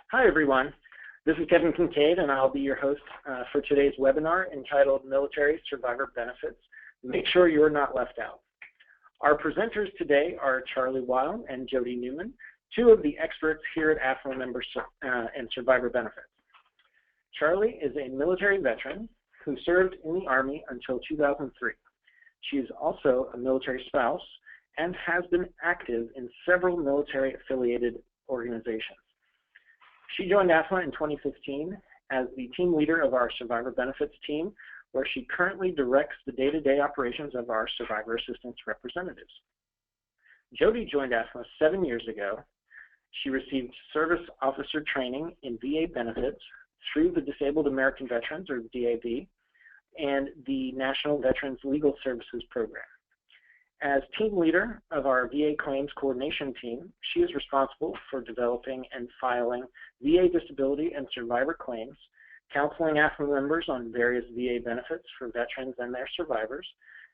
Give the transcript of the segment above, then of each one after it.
Hi, everyone. This is Kevin Kincaid, and I'll be your host for today's webinar entitled Military Survivor Benefits. Make sure you're not left out. Our presenters today are Charlene Wilde and Jodee Neumann, two of the experts here at AAFMAA and Survivor Benefits. Charlie is a military veteran who served in the Army until 2003. She is also a military spouse and has been active in several military-affiliated organizations. She joined AAFMAA in 2015 as the team leader of our Survivor Benefits team, where she currently directs the day-to-day operations of our Survivor Assistance representatives. Jodee joined AAFMAA 7 years ago. She received service officer training in VA benefits through the Disabled American Veterans, or DAV, and the National Veterans Legal Services Program. As team leader of our VA Claims Coordination Team, she is responsible for developing and filing VA disability and survivor claims, counseling AAFMAA members on various VA benefits for veterans and their survivors,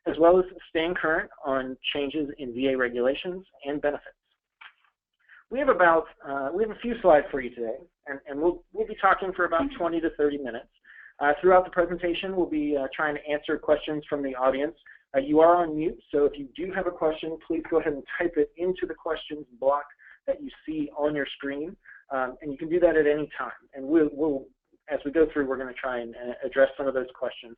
as well as staying current on changes in VA regulations and benefits. We have a few slides for you today, and we'll be talking for about 20 to 30 minutes. Throughout the presentation, we'll be trying to answer questions from the audience. You are on mute, so if you do have a question, please go ahead and type it into the questions block that you see on your screen, and you can do that at any time. And we'll as we go through, we're going to try and address some of those questions.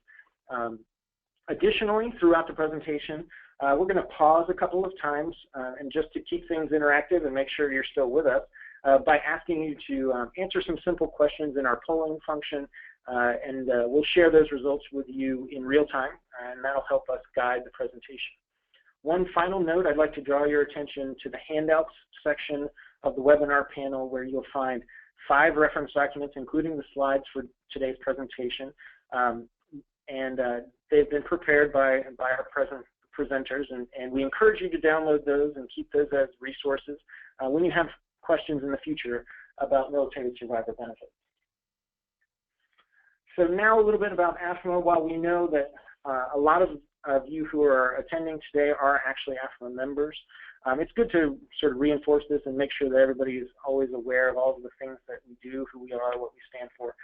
Additionally, throughout the presentation, we're going to pause a couple of times, and just to keep things interactive and make sure you're still with us, by asking you to answer some simple questions in our polling function, and we'll share those results with you in real time, and that'll help us guide the presentation. One final note, I'd like to draw your attention to the handouts section of the webinar panel, where you'll find 5 reference documents, including the slides for today's presentation, and they've been prepared by our presenters, and we encourage you to download those and keep those as resources when you have questions in the future about military survivor benefits. So now a little bit about AAFMAA. While we know that a lot of you who are attending today are actually AAFMAA members, it's good to sort of reinforce this and make sure that everybody is always aware of all of the things that we do, who we are, what we stand for.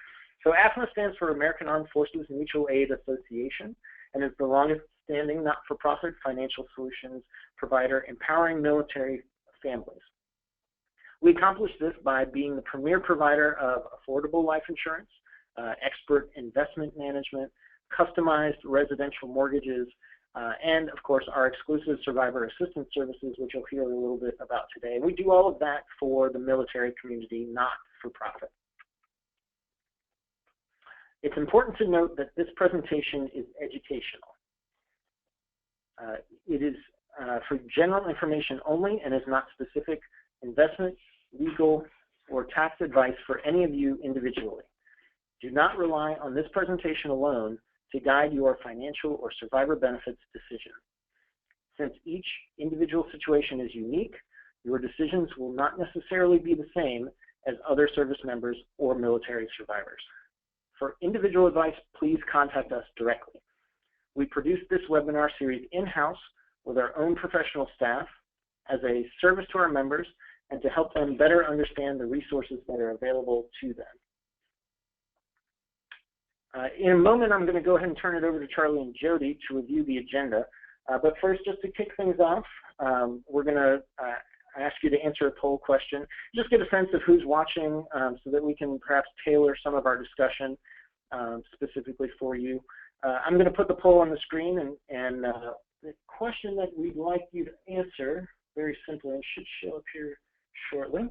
So AAFMAA stands for American Armed Forces Mutual Aid Association, and is the longest standing not-for-profit financial solutions provider empowering military families. We accomplish this by being the premier provider of affordable life insurance, expert investment management, customized residential mortgages, and of course our exclusive survivor assistance services, which you'll hear a little bit about today. We do all of that for the military community, not for profit. It's important to note that this presentation is educational. It is for general information only and is not specific investment, legal, or tax advice for any of you individually. Do not rely on this presentation alone to guide your financial or survivor benefits decision. Since each individual situation is unique, your decisions will not necessarily be the same as other service members or military survivors. For individual advice, please contact us directly. We produce this webinar series in-house with our own professional staff as a service to our members and to help them better understand the resources that are available to them. In a moment, I'm going to go ahead and turn it over to Charlie and Jodee to review the agenda. But first, just to kick things off, we're going to ask you to answer a poll question. Just get a sense of who's watching so that we can perhaps tailor some of our discussion specifically for you. I'm going to put the poll on the screen, and the question that we'd like you to answer, very simply, and should show up here shortly,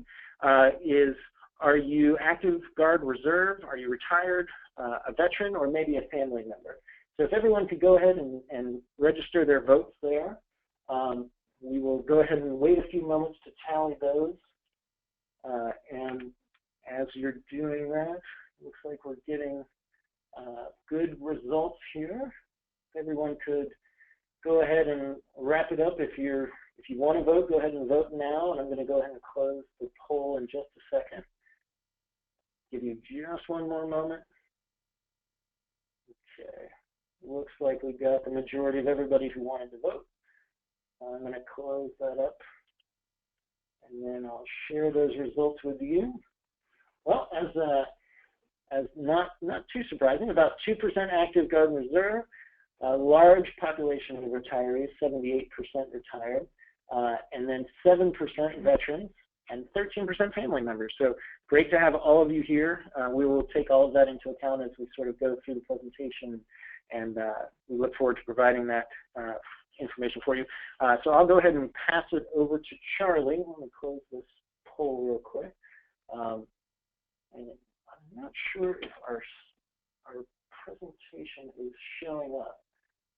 is: are you active guard reserve? Are you retired, a veteran, or maybe a family member? So if everyone could go ahead and register their votes there, we will go ahead and wait a few moments to tally those. And as you're doing that, looks like we're getting good results here. If everyone could go ahead and wrap it up. If you want to vote, go ahead and vote now. And I'm going to go ahead and close the poll in just a second. Give you just one more moment. Okay, looks like we've got the majority of everybody who wanted to vote. I'm going to close that up, and then I'll share those results with you. Well, as not too surprising, about 2% active Guard and Reserve, a large population of retirees, 78% retired, and then 7% veterans, and 13% family members. So great to have all of you here. We will take all of that into account as we sort of go through the presentation, and we look forward to providing that information for you. So I'll go ahead and pass it over to Charlie. Let me close this poll real quick. And I'm not sure if our presentation is showing up.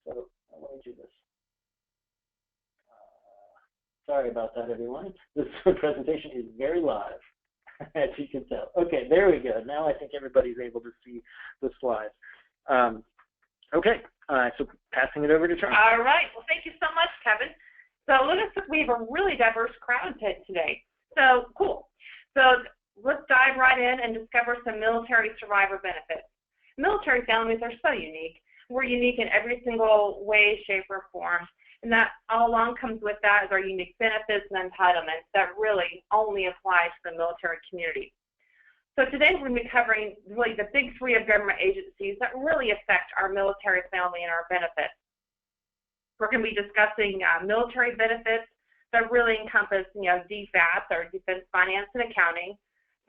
So let me do this. Sorry about that, everyone. This presentation is very live, as you can tell. Okay, there we go. Now I think everybody's able to see the slides. Okay, so passing it over to Charlie. All right. Well, thank you so much, Kevin. So we have a really diverse crowd today. So cool. So let's dive right in and discover some military survivor benefits. Military families are so unique. We're unique in every single way, shape, or form. And that all along comes with that is our unique benefits and entitlements that really only apply to the military community. So today we're going to be covering really the big three of government agencies that really affect our military family and our benefits. We're going to be discussing military benefits that really encompass, DFAS, or Defense Finance and Accounting,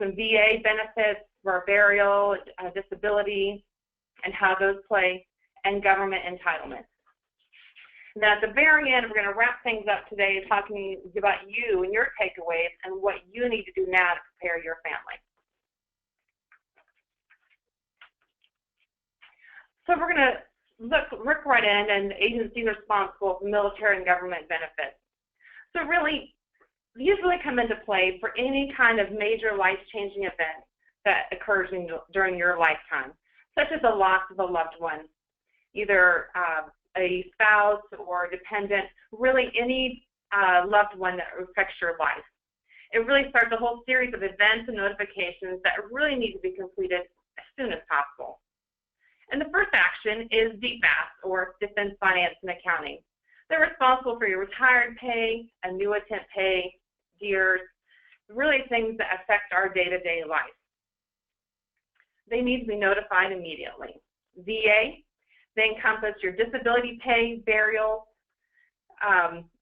some VA benefits for burial, disability, and how those play, and government entitlements. And then at the very end, we're going to wrap things up today talking about you and your takeaways and what you need to do now to prepare your family. So we're going to look right in, and the agencies responsible for military and government benefits. So really, these really come into play for any kind of major life-changing event that occurs during your lifetime, such as the loss of a loved one, either a spouse or a dependent, really any loved one that affects your life. It really starts a whole series of events and notifications that really need to be completed as soon as possible. And the first action is DFAS, or Defense Finance and Accounting. They're responsible for your retired pay, annuitant pay, DEERs, really things that affect our day-to-day life. They need to be notified immediately. VA, they encompass your disability pay, burial,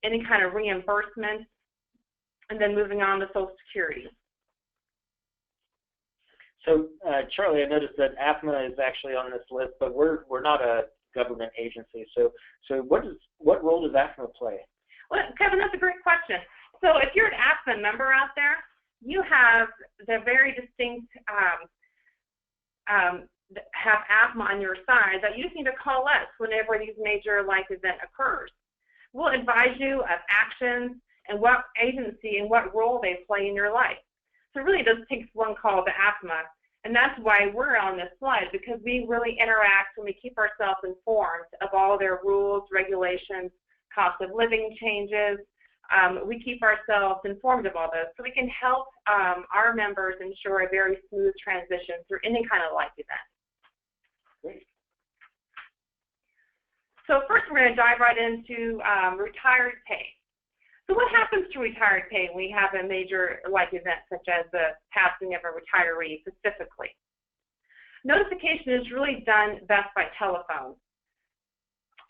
any kind of reimbursement, and then moving on to Social Security. So, Charlie, I noticed that AAFMAA is actually on this list, but we're not a government agency. So what role does AAFMAA play? Well, Kevin, that's a great question. So if you're an AAFMAA member out there, you have the very distinct have AAFMAA on your side that you just need to call us whenever these major life event occurs. We'll advise you of actions and what agency and what role they play in your life. So really it just takes one call to AAFMAA, and that's why we're on this slide, because we really interact and we keep ourselves informed of all their rules, regulations, cost of living changes. We keep ourselves informed of all those so we can help our members ensure a very smooth transition through any kind of life event. Great. So first we're going to dive right into retired pay. So what happens to retired pay when we have a major life event such as the passing of a retiree specifically? Notification is really done best by telephone,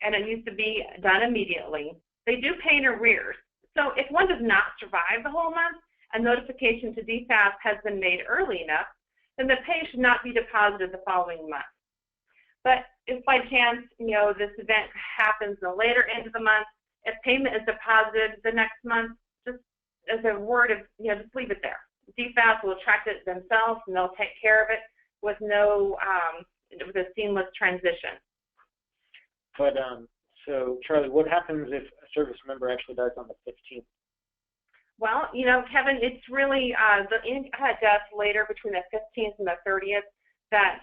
and it needs to be done immediately. They do pay in arrears. So if one does not survive the whole month, a notification to DFAS has been made early enough, then the pay should not be deposited the following month. But if by chance, this event happens in the later end of the month, if payment is deposited the next month, just as a word of, just leave it there. DFAS will track it themselves and they'll take care of it with with a seamless transition. But so Charlie, what happens if a service member actually dies on the 15th? Well, Kevin, it's really any kind of death later between the 15th and the 30th that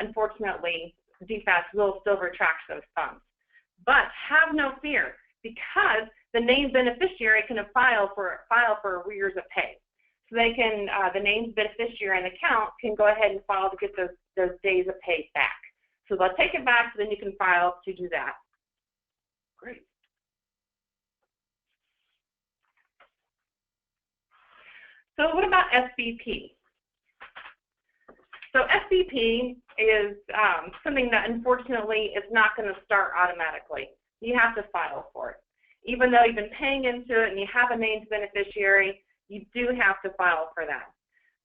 unfortunately DFAS will still retract those funds. But have no fear, because the named beneficiary can file for arrears of pay. So they can, the named beneficiary and account can go ahead and file to get those days of pay back. So they'll take it back, so then you can file to do that. Great. So what about SBP? So SBP is something that unfortunately is not going to start automatically. You have to file for it. Even though you've been paying into it and you have a named beneficiary, you do have to file for that.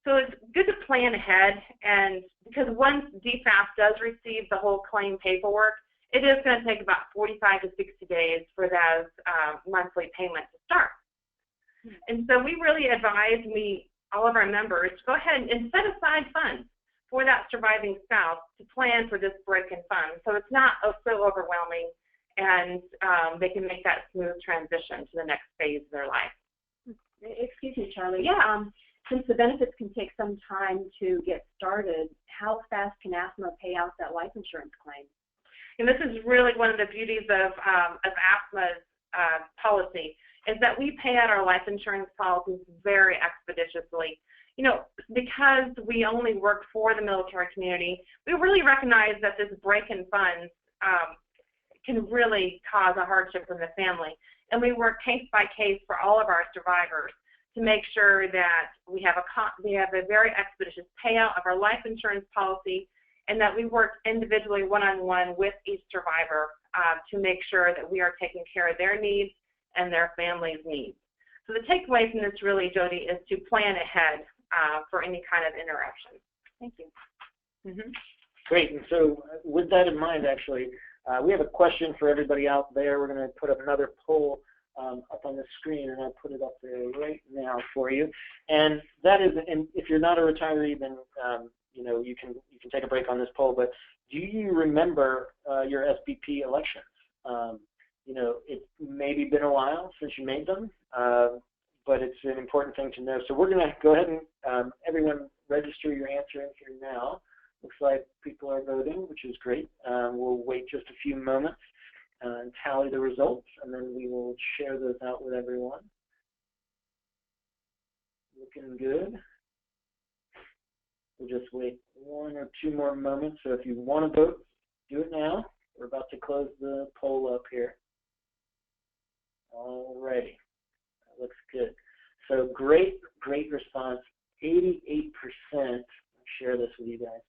So it's good to plan ahead, and because once DFAS does receive the whole claim paperwork, it is going to take about 45 to 60 days for those monthly payments to start. And so we really advise all of our members to go ahead and set aside funds for that surviving spouse to plan for this break-in fund, so it's not so overwhelming, and they can make that smooth transition to the next phase of their life. Excuse me, Charlie. Yeah. Since the benefits can take some time to get started, how fast can AAFMAA pay out that life insurance claim? And this is really one of the beauties of AAFMAA's policy, is that we pay out our life insurance policies very expeditiously. You know, because we only work for the military community, we really recognize that this break-in funds can really cause a hardship in the family. And we work case by case for all of our survivors to make sure that we have a very expeditious payout of our life insurance policy, and that we work individually one-on-one with each survivor to make sure that we are taking care of their needs and their family's needs. So the takeaway from this really, Jodee, is to plan ahead for any kind of interruption. Thank you. Mm-hmm. Great. And so with that in mind, actually, we have a question for everybody out there. We're going to put up another poll up on the screen, and I'll put it up there right now for you. And that is, and if you're not a retiree, then you know, you can take a break on this poll. But do you remember your SBP elections? You know, it's maybe been a while since you made them, but it's an important thing to know. So we're going to go ahead and everyone register your answer in here now. Looks like people are voting, which is great. We'll wait just a few moments and tally the results, and then we will share those out with everyone. Looking good. We'll just wait 1 or 2 more moments. So if you want to vote, do it now. We're about to close the poll up here. Alrighty, that looks good. So great response. 88%. I'll share this with you guys.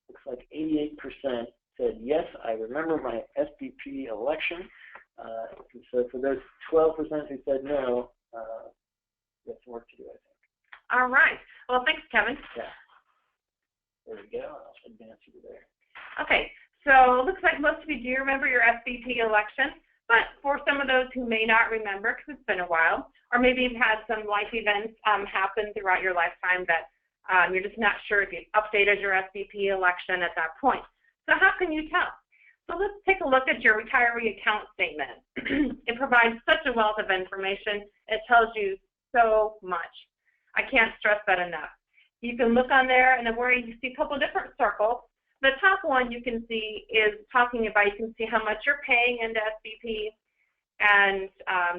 Looks like 88% said yes, I remember my SBP election. So for those 12% who said no, we have some work to do, I think. All right. Well, thanks, Kevin. Yeah. There we go. I'll advance you to there. Okay. So it looks like most of you do remember your SBP election, but for some of those who may not remember, because it's been a while, or maybe you've had some life events happen throughout your lifetime that you're just not sure if you've updated your SBP election at that point. So how can you tell? So let's take a look at your retiree account statement. It provides such a wealth of information. It tells you so much. I can't stress that enough. You can look on there, and then where you see a couple of different circles. The top one you can see is talking about, you can see how much you're paying into SBP and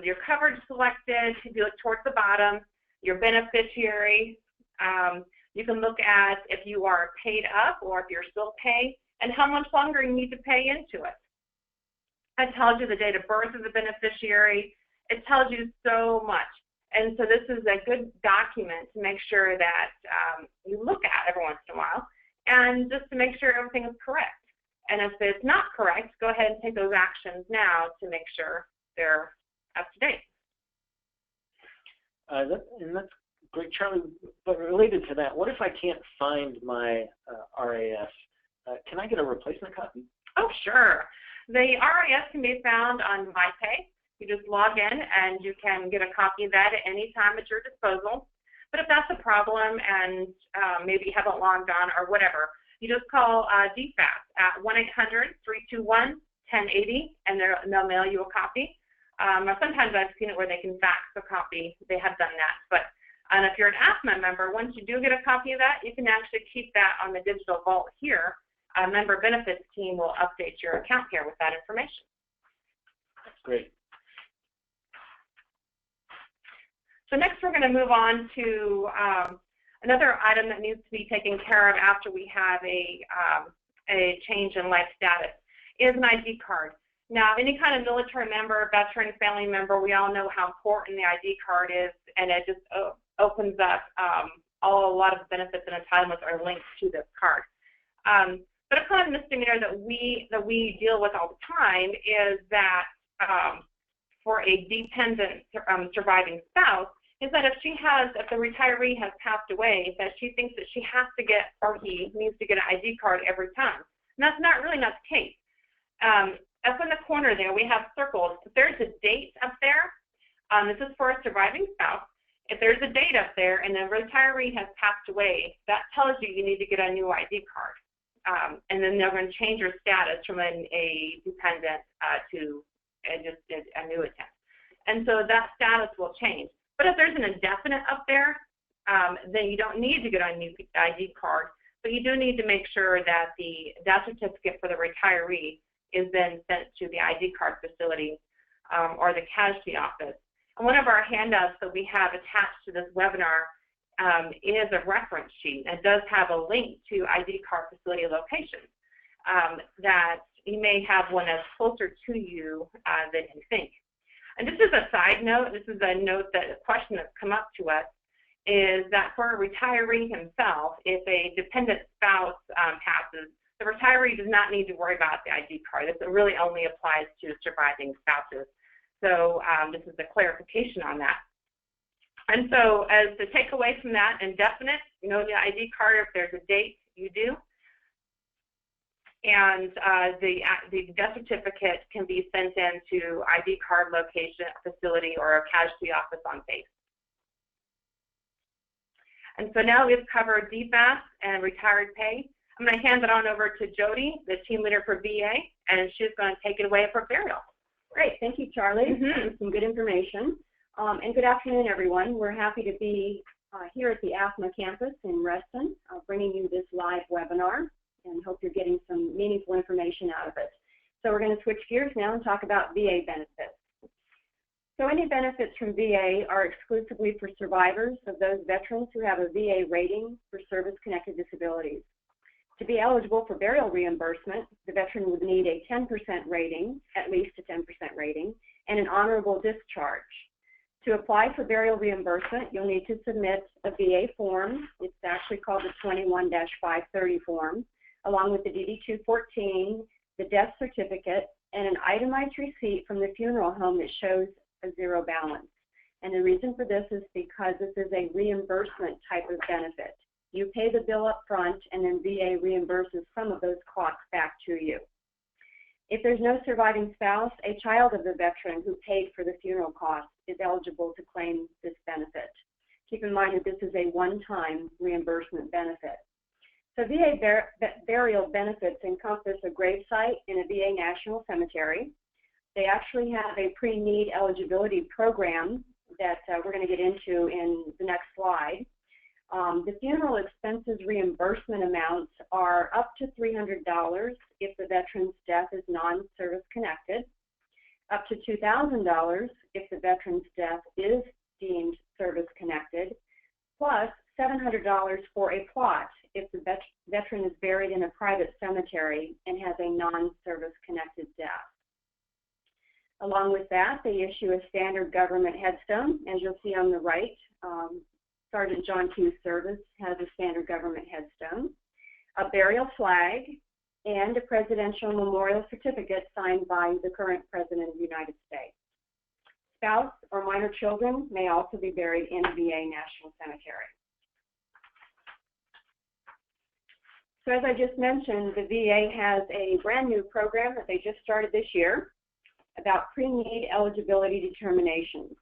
your coverage selected. If you look towards the bottom, your beneficiary. You can look at if you are paid up or if you're still paying and how much longer you need to pay into it. It tells you the date of birth of the beneficiary. It tells you so much. And so this is a good document to make sure that you look at every once in a while, and just to make sure everything is correct. And if it's not correct, go ahead and take those actions now to make sure they're up to date. And that's great, Charlie. But related to that, what if I can't find my RAS? Can I get a replacement copy? Oh, sure. The RAS can be found on MyPay. You just log in and you can get a copy of that at any time at your disposal. But if that's a problem and maybe you haven't logged on or whatever, you just call DFAS at 1-800-321-1080 and they'll mail you a copy. Sometimes I've seen it where they can fax a copy. They have done that. But and if you're an AAFMAA member, once you do get a copy of that, you can actually keep that on the digital vault here. A member benefits team will update your account here with that information. That's great. So next we're going to move on to another item that needs to be taken care of after we have a change in life status is an ID card. Now, any kind of military member, veteran, family member, we all know how important the ID card is, and it just opens up a lot of benefits and entitlements are linked to this card. But a common misdemeanor that we deal with all the time is that for a dependent surviving spouse, is that if the retiree has passed away, that she thinks that she has to get, or he needs to get an ID card every time. And that's really not the case. Up in the corner there, we have circled. If there's a date up there, this is for a surviving spouse. If there's a date up there and the retiree has passed away, that tells you you need to get a new ID card. And then they're going to change your status from a dependent to just an annuitant. And so that status will change. But if there's an indefinite up there, then you don't need to get a new ID card, but you do need to make sure that the death certificate for the retiree is then sent to the ID card facility or the casualty office. And one of our handouts that we have attached to this webinar is a reference sheet. It does have a link to ID card facility locations that you may have one that's closer to you than you think. And this is a side note. This is a note that a question that's come up to us is that for a retiree himself, if a dependent spouse passes, the retiree does not need to worry about the ID card. This really only applies to surviving spouses. So this is a clarification on that. And so as the takeaway from that, indefinite, you know the ID card, if there's a date, you do. And the death certificate can be sent in to ID card location, facility, or a casualty office on base. And so now we've covered DFAS and retired pay. I'm going to hand it on over to Jodee, the team leader for VA, and she's going to take it away for burial. Great, thank you, Charlie. Some good information. And good afternoon, everyone. We're happy to be here at the AAFMAA campus in Reston, bringing you this live webinar, and hope you're getting some meaningful information out of it. So we're going to switch gears now and talk about VA benefits. So any benefits from VA are exclusively for survivors of those veterans who have a VA rating for service-connected disabilities. To be eligible for burial reimbursement, the veteran would need a 10% rating, at least a 10% rating, and an honorable discharge. To apply for burial reimbursement, you'll need to submit a VA form. It's actually called the 21-530 form, along with the DD-214, the death certificate, and an itemized receipt from the funeral home that shows a zero balance. And the reason for this is because this is a reimbursement type of benefit. You pay the bill up front, and then VA reimburses some of those costs back to you. If there's no surviving spouse, a child of the veteran who paid for the funeral costs is eligible to claim this benefit. Keep in mind that this is a one-time reimbursement benefit. So VA burial benefits encompass a gravesite in a VA national cemetery. They actually have a pre-need eligibility program that we're going to get into in the next slide. The funeral expenses reimbursement amounts are up to $300 if the veteran's death is non-service connected, up to $2,000 if the veteran's death is deemed service connected, plus $700 for a plot if the veteran is buried in a private cemetery and has a non-service connected death. Along with that, they issue a standard government headstone, as you'll see on the right. Sergeant John Q. Service has a standard government headstone, a burial flag, and a presidential memorial certificate signed by the current President of the United States. Spouse or minor children may also be buried in a VA National Cemetery. So as I just mentioned, the VA has a brand new program that they just started this year about pre-need eligibility determinations.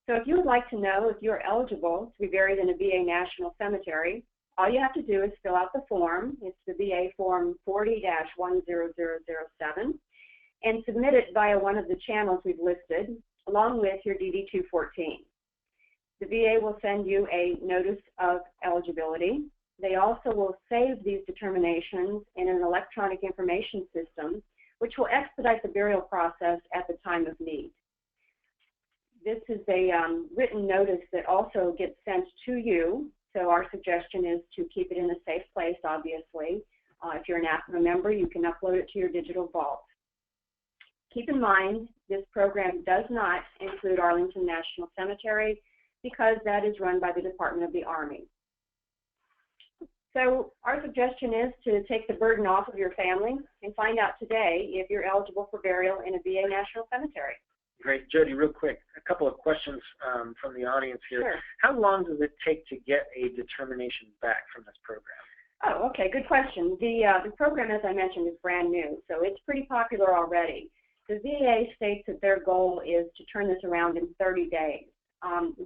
So if you would like to know if you're eligible to be buried in a VA National Cemetery, all you have to do is fill out the form. It's the VA Form 40-10007, and submit it via one of the channels we've listed, along with your DD-214. The VA will send you a notice of eligibility. They also will save these determinations in an electronic information system, which will expedite the burial process at the time of need. This is a written notice that also gets sent to you, so our suggestion is to keep it in a safe place, obviously. If you're an AAFMAA member, you can upload it to your digital vault. Keep in mind, this program does not include Arlington National Cemetery because that is run by the Department of the Army. So our suggestion is to take the burden off of your family and find out today if you're eligible for burial in a VA National Cemetery. Great. Jodee, real quick, a couple of questions from the audience here. Sure. How long does it take to get a determination back from this program? Oh, okay, good question. The program, as I mentioned, is brand new, so it's pretty popular already. The VA states that their goal is to turn this around in 30 days.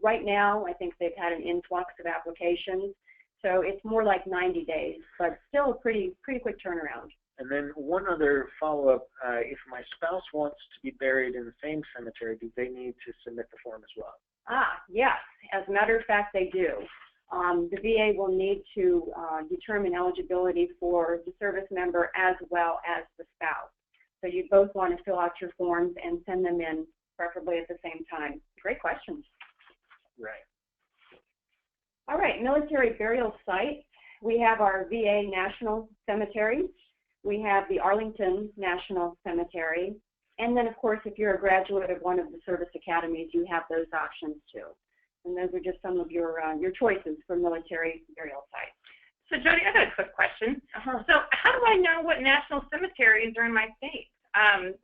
Right now, I think they've had an influx of applications, so it's more like 90 days, but still a pretty quick turnaround. And then one other follow-up, if my spouse wants to be buried in the same cemetery, do they need to submit the form as well? Yes. As a matter of fact, they do. The VA will need to determine eligibility for the service member as well as the spouse. So you both want to fill out your forms and send them in, preferably at the same time. Great questions. Right. All right, military burial sites. We have our VA National Cemeteries. We have the Arlington National Cemetery. And then, of course, if you're a graduate of one of the service academies, you have those options too. And those are just some of your choices for military burial sites. So, Jodee, I got a quick question. So how do I know what national cemeteries are in my state?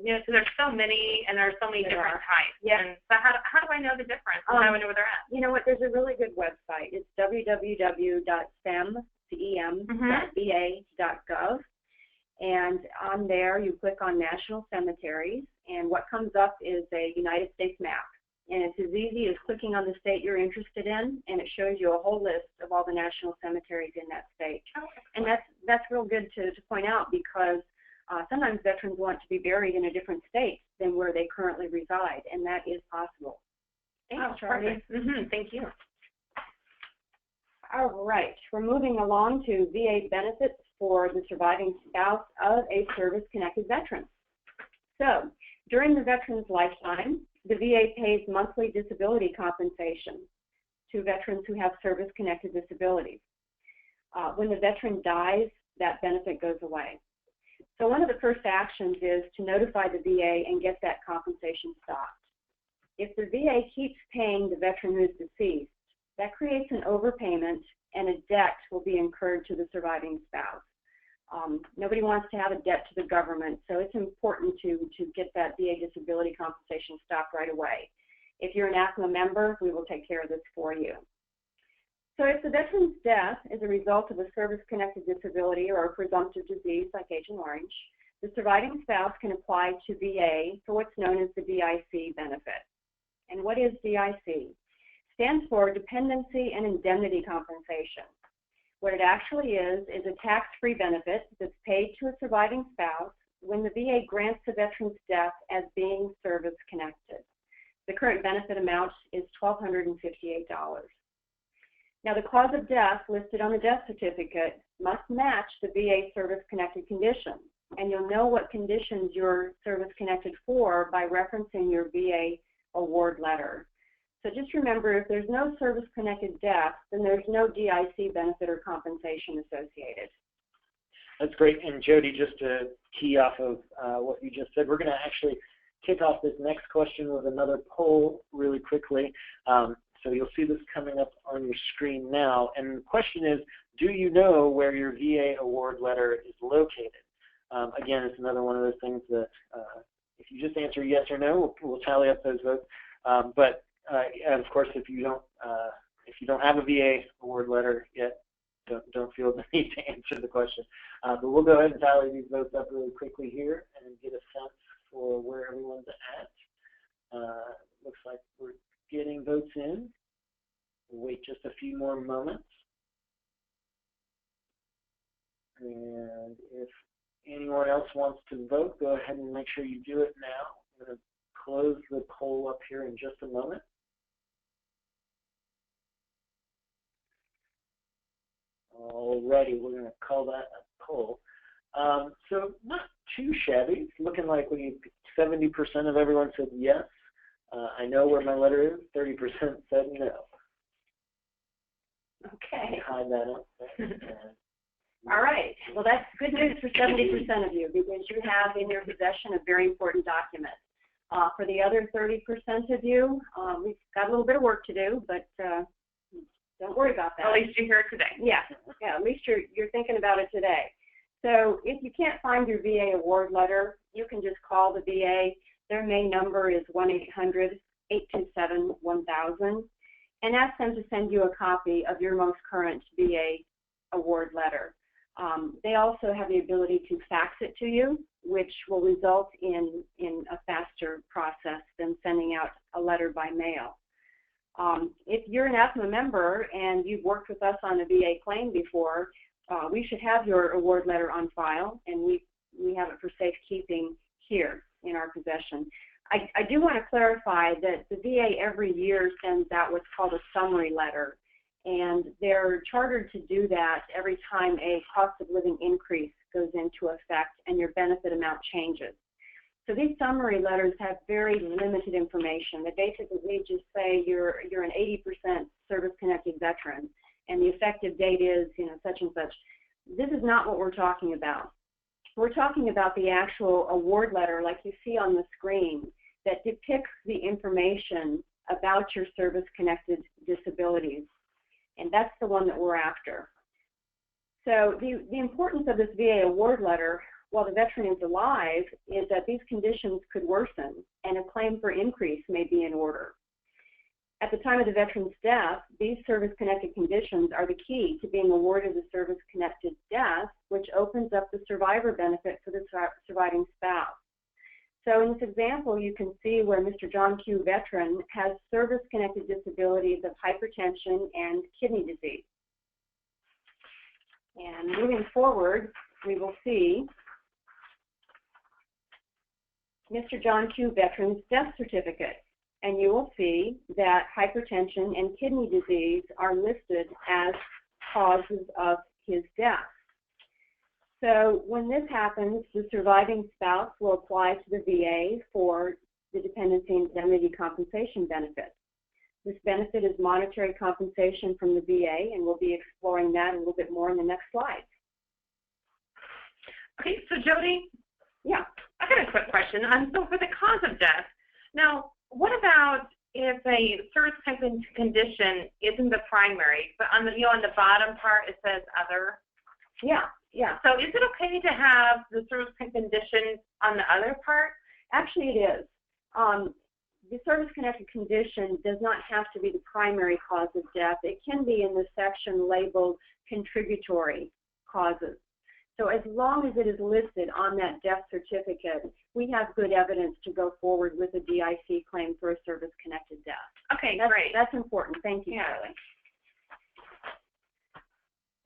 You know, so there's so many, and there's so many different types. Yeah. And so how do I know the difference? How do I know where they're at? You know what? There's a really good website. It's www.cem.va.gov. And on there, you click on National Cemeteries, and what comes up is a United States map. And it's as easy as clicking on the state you're interested in, and it shows you a whole list of all the national cemeteries in that state. And that's real good to point out, because sometimes veterans want to be buried in a different state than where they currently reside, and that is possible. Thanks, Charlie. Thank you. All right, we're moving along to VA benefits for the surviving spouse of a service-connected veteran. So, during the veteran's lifetime, the VA pays monthly disability compensation to veterans who have service-connected disabilities. When the veteran dies, that benefit goes away. So one of the first actions is to notify the VA and get that compensation stopped. If the VA keeps paying the veteran who's deceased, that creates an overpayment, and a debt will be incurred to the surviving spouse. Nobody wants to have a debt to the government, so it's important to get that VA disability compensation stopped right away. If you're an AAFMAA member, we will take care of this for you. So if the veteran's death is a result of a service-connected disability or a presumptive disease like Agent Orange, the surviving spouse can apply to VA for what's known as the DIC benefit. And what is DIC? Stands for Dependency and Indemnity Compensation. What it actually is a tax-free benefit that's paid to a surviving spouse when the VA grants the veteran's death as being service-connected. The current benefit amount is $1,258. Now, the cause of death listed on the death certificate must match the VA service-connected condition, and you'll know what conditions you're service-connected for by referencing your VA award letter. So just remember, if there's no service-connected death, then there's no DIC benefit or compensation associated. That's great. And Jodee, just to key off of what you just said, we're going to actually kick off this next question with another poll really quickly. So you'll see this coming up on your screen now. And the question is, do you know where your VA award letter is located? Again, it's another one of those things that if you just answer yes or no, we'll tally up those votes. And of course, if you don't have a VA award letter yet, don't feel the need to answer the question. But we'll go ahead and tally these votes up really quickly here and get a sense for where everyone's at. Looks like we're getting votes in. We'll wait just a few more moments. And if anyone else wants to vote, go ahead and make sure you do it now. I'm going to close the poll up here in just a moment. Alrighty, we're going to call that a poll. So not too shabby. It's looking like 70% of everyone said yes. I know where my letter is. 30% said no. Okay. Hide that up. All right. Well, that's good news for 70% of you, because you have in your possession a very important document. For the other 30% of you, we've got a little bit of work to do, but don't worry about that. At least you're here today. Yeah, Yeah, at least you're thinking about it today. So if you can't find your VA award letter, you can just call the VA. Their main number is 1-800-827-1000, and ask them to send you a copy of your most current VA award letter. They also have the ability to fax it to you, which will result in a faster process than sending out a letter by mail. If you're an AAFMAA member and you've worked with us on a VA claim before, we should have your award letter on file, and we have it for safekeeping here in our possession. I do want to clarify that the VA every year sends out what's called a summary letter, and they're chartered to do that every time a cost of living increase goes into effect and your benefit amount changes. So these summary letters have very limited information. They basically just say you're an 80% service-connected veteran, and the effective date is, such and such. This is not what we're talking about. We're talking about the actual award letter, like you see on the screen, that depicts the information about your service-connected disabilities, and that's the one that we're after. So the importance of this VA award letter, while the veteran is alive, is that these conditions could worsen, and a claim for increase may be in order. At the time of the veteran's death, these service-connected conditions are the key to being awarded a service-connected death, which opens up the survivor benefit for the surviving spouse. So in this example, you can see where Mr. John Q. Veteran has service-connected disabilities of hypertension and kidney disease. And moving forward, we will see Mr. John Q. Veteran's death certificate. And you will see that hypertension and kidney disease are listed as causes of his death. So when this happens, the surviving spouse will apply to the VA for the dependency indemnity compensation benefit. This benefit is monetary compensation from the VA, and we'll be exploring that a little bit more in the next slide. Okay, so Jodee? Yeah. I got a quick question. So for the cause of death, now, what about if a service-connected condition isn't the primary, but on the on the bottom part it says other? Yeah. So is it okay to have the service-connected condition on the other part? Actually, it is. The service-connected condition does not have to be the primary cause of death. It can be in the section labeled contributory causes. So as long as it is listed on that death certificate, we have good evidence to go forward with a DIC claim for a service-connected death. Okay, great. That's important. Thank you, Charlie.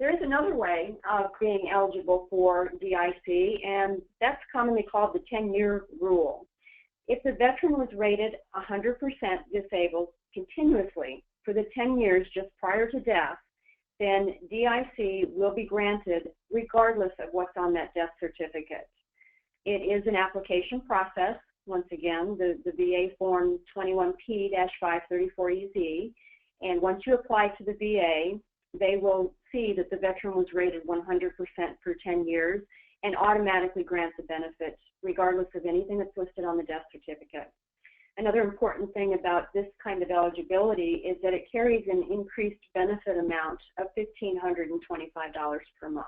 There is another way of being eligible for DIC, and that's commonly called the 10-year rule. If the veteran was rated 100% disabled continuously for the 10 years just prior to death, then DIC will be granted regardless of what's on that death certificate. It is an application process. Once again, the VA Form 21P-534EZ, and once you apply to the VA, they will see that the veteran was rated 100% for 10 years and automatically grant the benefit regardless of anything that's listed on the death certificate. Another important thing about this kind of eligibility is that it carries an increased benefit amount of $1,525 per month.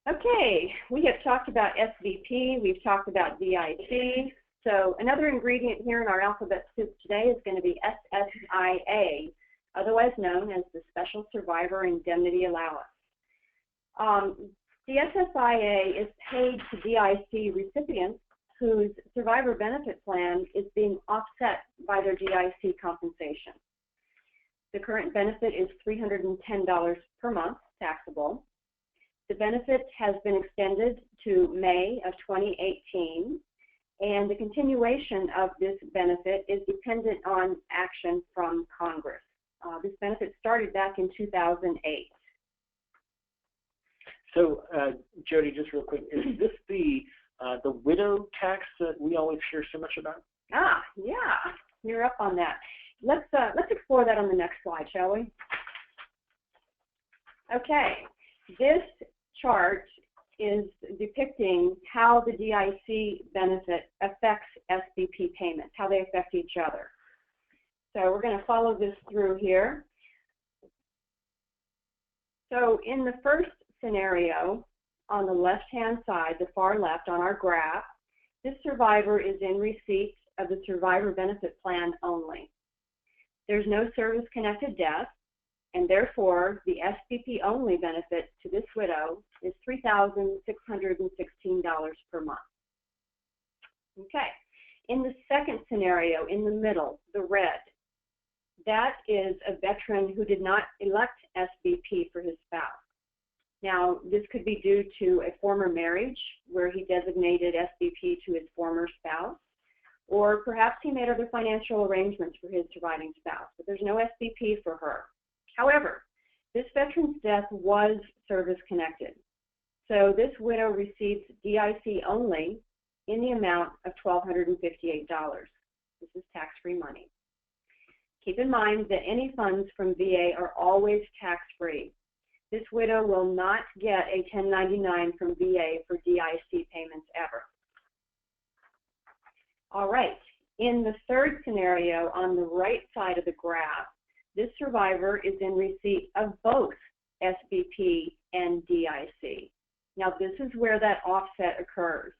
Okay, we have talked about SBP, we've talked about DIC. So another ingredient here in our alphabet soup today is going to be SSIA, otherwise known as the Special Survivor Indemnity Allowance. The SSIA is paid to DIC recipients whose survivor benefit plan is being offset by their DIC compensation. The current benefit is $310 per month, taxable. The benefit has been extended to May of 2018, and the continuation of this benefit is dependent on action from Congress. This benefit started back in 2008. So, Jodee, just real quick, is this the widow tax that we always hear so much about? Ah, yeah, you're up on that. Let's explore that on the next slide, shall we? Okay, this chart is depicting how the DIC benefit affects SBP payments, how they affect each other. So we're going to follow this through here. So in the first scenario, on the left-hand side, the far left on our graph, this survivor is in receipt of the survivor benefit plan only. There's no service-connected death, and therefore the SBP only benefit to this widow is $3,616 per month. Okay. In the second scenario, in the middle, the red, that is a veteran who did not elect SBP for his spouse. Now, this could be due to a former marriage where he designated SBP to his former spouse, or perhaps he made other financial arrangements for his surviving spouse, but there's no SBP for her. However, this veteran's death was service-connected. So this widow receives DIC only in the amount of $1,258. This is tax-free money. Keep in mind that any funds from VA are always tax-free. This widow will not get a 1099 from VA for DIC payments ever. All right, in the third scenario on the right side of the graph, this survivor is in receipt of both SBP and DIC. Now this is where that offset occurs.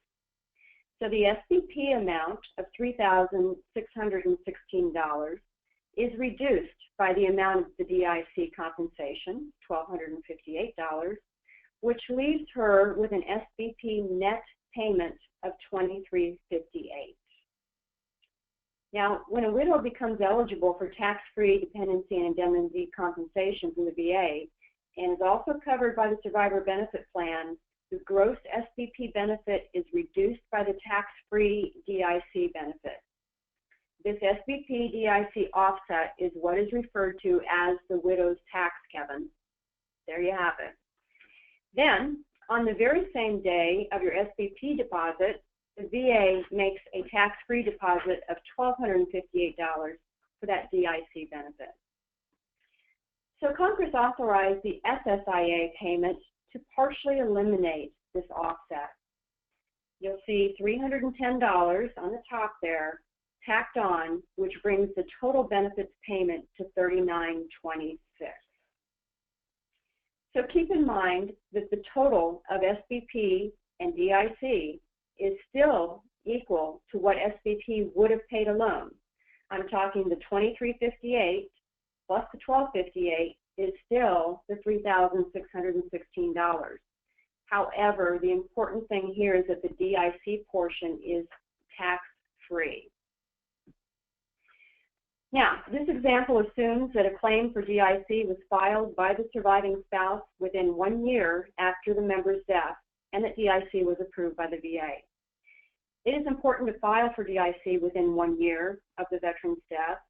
So the SBP amount of $3,616 is reduced by the amount of the DIC compensation, $1,258, which leaves her with an SBP net payment of $2,358. Now, when a widow becomes eligible for tax-free dependency and indemnity compensation from the VA and is also covered by the survivor benefit plan, the gross SBP benefit is reduced by the tax-free DIC benefit. This SBP DIC offset is what is referred to as the widow's tax, Kevin. There you have it. Then, on the very same day of your SBP deposit, the VA makes a tax-free deposit of $1,258 for that DIC benefit. So Congress authorized the SSIA payment to partially eliminate this offset. You'll see $310 on the top there tacked on, which brings the total benefits payment to $39.26. So keep in mind that the total of SBP and DIC is still equal to what SBP would have paid alone. I'm talking the $2,358 plus the $1,258 is still the $3,616. However, the important thing here is that the DIC portion is tax-free. Now, this example assumes that a claim for DIC was filed by the surviving spouse within 1 year after the member's death and that DIC was approved by the VA. It is important to file for DIC within 1 year of the veteran's death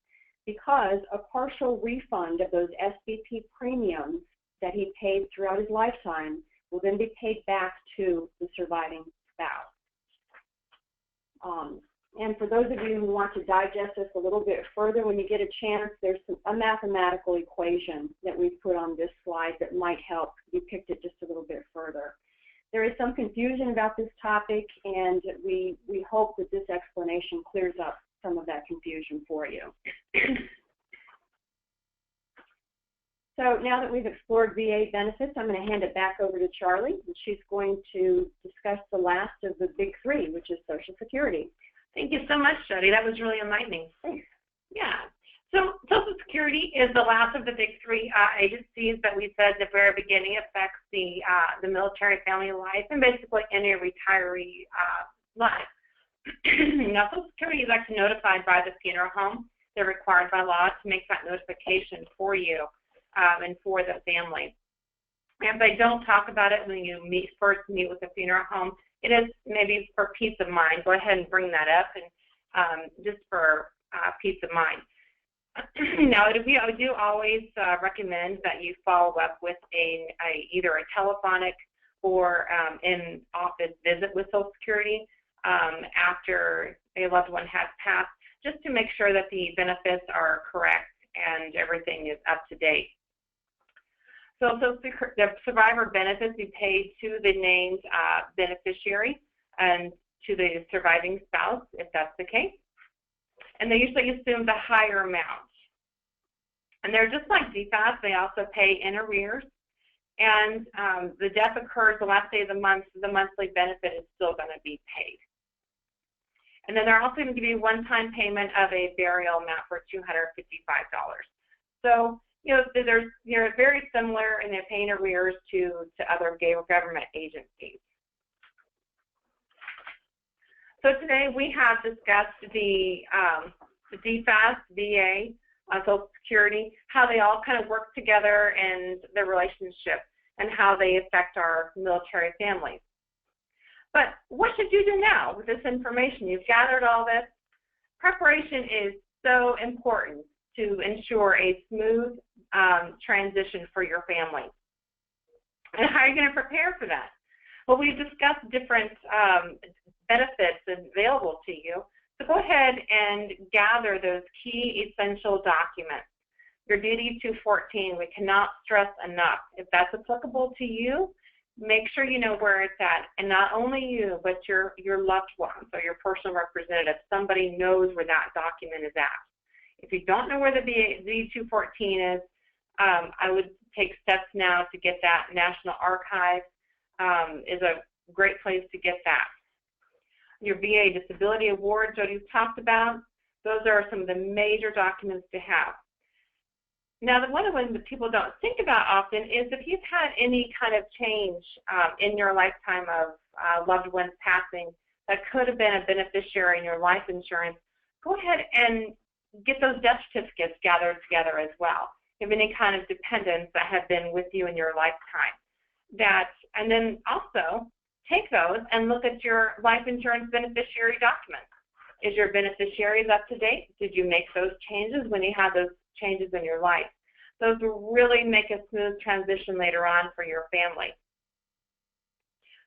because a partial refund of those SBP premiums that he paid throughout his lifetime will then be paid back to the surviving spouse. And for those of you who want to digest this a little bit further, when you get a chance, there's a mathematical equation that we've put on this slide that might help depict it just a little bit further. There is some confusion about this topic, and we hope that this explanation clears up some of that confusion for you. So now that we've explored VA benefits, I'm going to hand it back over to Charlie, and she's going to discuss the last of the big three, which is Social Security. Thank you so much, Jodee. That was really enlightening. Thanks. Yeah. So Social Security is the last of the big three agencies that we said at the very beginning affects the military family life and basically any retiree life. Now, Social Security is actually notified by the funeral home. They're required by law to make that notification for you and for the family. And if they don't talk about it when you first meet with the funeral home, it is maybe for peace of mind. Go ahead and bring that up, and just for peace of mind. Now, I do always recommend that you follow up with either a telephonic or in-office visit with Social Security after a loved one has passed, just to make sure that the benefits are correct and everything is up to date. So the survivor benefits be paid to the named beneficiary and to the surviving spouse, if that's the case. And they usually assume the higher amount. And they're just like DFAS, they also pay in arrears. And the death occurs the last day of the month, so the monthly benefit is still going to be paid. And then they're also going to give you a one-time payment of a burial amount for $255. So, you know, they're very similar, and they're paying arrears to other government agencies. So today we have discussed the DFAS, VA, Social Security, how they all kind of work together and their relationship and how they affect our military families. But what should you do now with this information? You've gathered all this. Preparation is so important to ensure a smooth transition for your family. And how are you going to prepare for that? Well, we've discussed different benefits available to you. So go ahead and gather those key essential documents. Your DD 214, we cannot stress enough. If that's applicable to you, make sure you know where it's at. And not only you, but your loved ones or your personal representative. Somebody knows where that document is at. If you don't know where the DD 214 is, I would take steps now to get that. National Archives is a great place to get that. Your VA Disability Award, Jodee's talked about, those are some of the major documents to have. Now, the one that people don't think about often is if you've had any kind of change in your lifetime of loved ones passing that could have been a beneficiary in your life insurance, go ahead and get those death certificates gathered together as well. If any kind of dependents that have been with you in your lifetime. And then also, take those and look at your life insurance beneficiary documents. Is your beneficiaries up to date? Did you make those changes when you had those changes in your life? Those will really make a smooth transition later on for your family.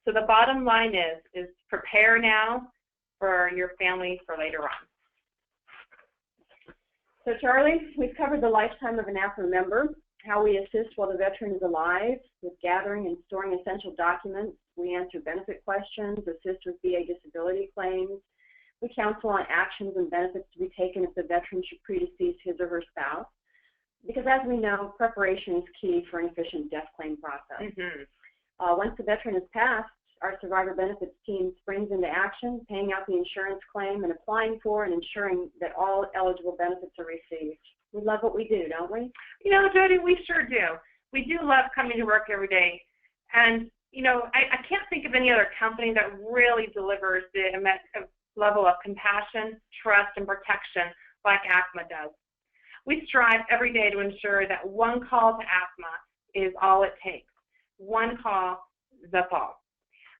So the bottom line is prepare now for your family for later on. So Charlie, we've covered the lifetime of an AAFMAA member, how we assist while the veteran is alive with gathering and storing essential documents. We answer benefit questions, assist with VA disability claims. We counsel on actions and benefits to be taken if the veteran should predecease his or her spouse. Because as we know, preparation is key for an efficient death claim process. Once the veteran is passed, our survivor benefits team springs into action, paying out the insurance claim and applying for and ensuring that all eligible benefits are received. We love what we do, don't we? You know, Jodee, we sure do. We do love coming to work every day. And, you know, I can't think of any other company that really delivers the level of compassion, trust, and protection like AAFMAA does. We strive every day to ensure that one call to AAFMAA is all it takes. One call, that's all.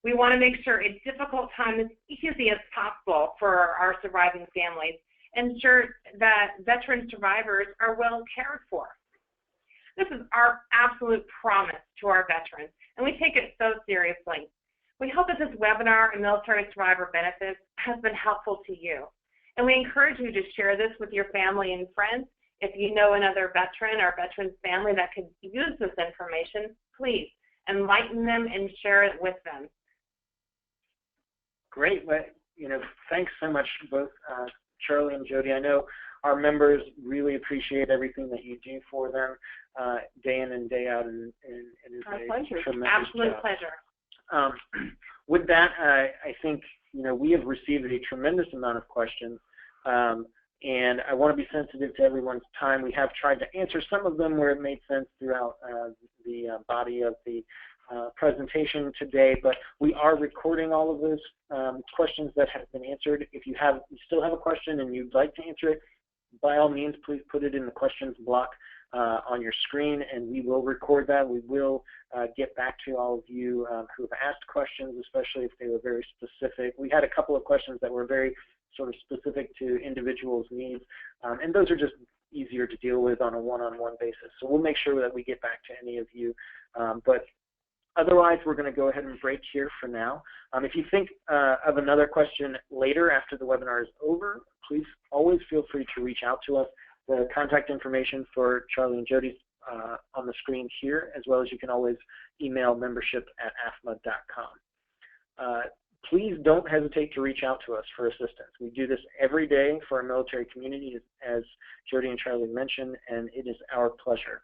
We want to make sure a difficult time is easy as possible for our surviving families, ensure that veteran survivors are well cared for. This is our absolute promise to our veterans, and we take it so seriously. We hope that this webinar on military survivor benefits has been helpful to you, and we encourage you to share this with your family and friends. If you know another veteran or veteran's family that could use this information, please enlighten them and share it with them. Great. Well, you know, thanks so much, both Charlie and Jodee. I know our members really appreciate everything that you do for them day in and day out, and it is our a pleasure. tremendous Absolute job. pleasure. With that, I think, you know, we have received a tremendous amount of questions, and I want to be sensitive to everyone's time. We have tried to answer some of them where it made sense throughout the body of the presentation today, but we are recording all of those questions that have been answered. If you still have a question and you'd like to answer it, by all means, please put it in the questions block on your screen, and we will record that. We will get back to all of you who have asked questions, especially if they were very specific. We had a couple of questions that were very sort of specific to individuals' needs, and those are just easier to deal with on a one-on-one basis. So we'll make sure that we get back to any of you. But otherwise, we're going to go ahead and break here for now. If you think of another question later after the webinar is over, please always feel free to reach out to us. The contact information for Charlie and Jodee's on the screen here, as well as you can always email membership@afma.com. Please don't hesitate to reach out to us for assistance. We do this every day for our military community, as Jodee and Charlene mentioned, and it is our pleasure.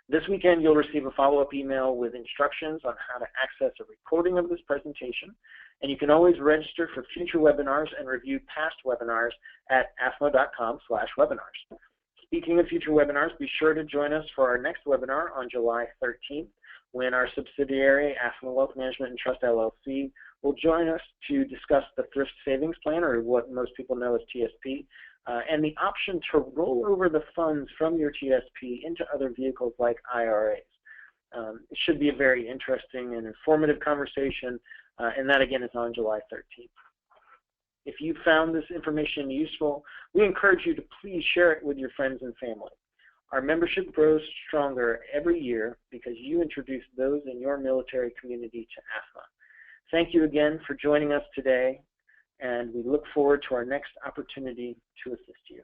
This weekend, you'll receive a follow-up email with instructions on how to access a recording of this presentation, and you can always register for future webinars and review past webinars at afma.com/webinars. Speaking of future webinars, be sure to join us for our next webinar on July 13th, when our subsidiary, AAFMAA Wealth Management and Trust LLC, will join us to discuss the Thrift Savings Plan, or what most people know as TSP, and the option to roll over the funds from your TSP into other vehicles like IRAs. It should be a very interesting and informative conversation, and that again is on July 13th. If you found this information useful, we encourage you to please share it with your friends and family. Our membership grows stronger every year because you introduce those in your military community to AAFMAA. Thank you again for joining us today, and we look forward to our next opportunity to assist you.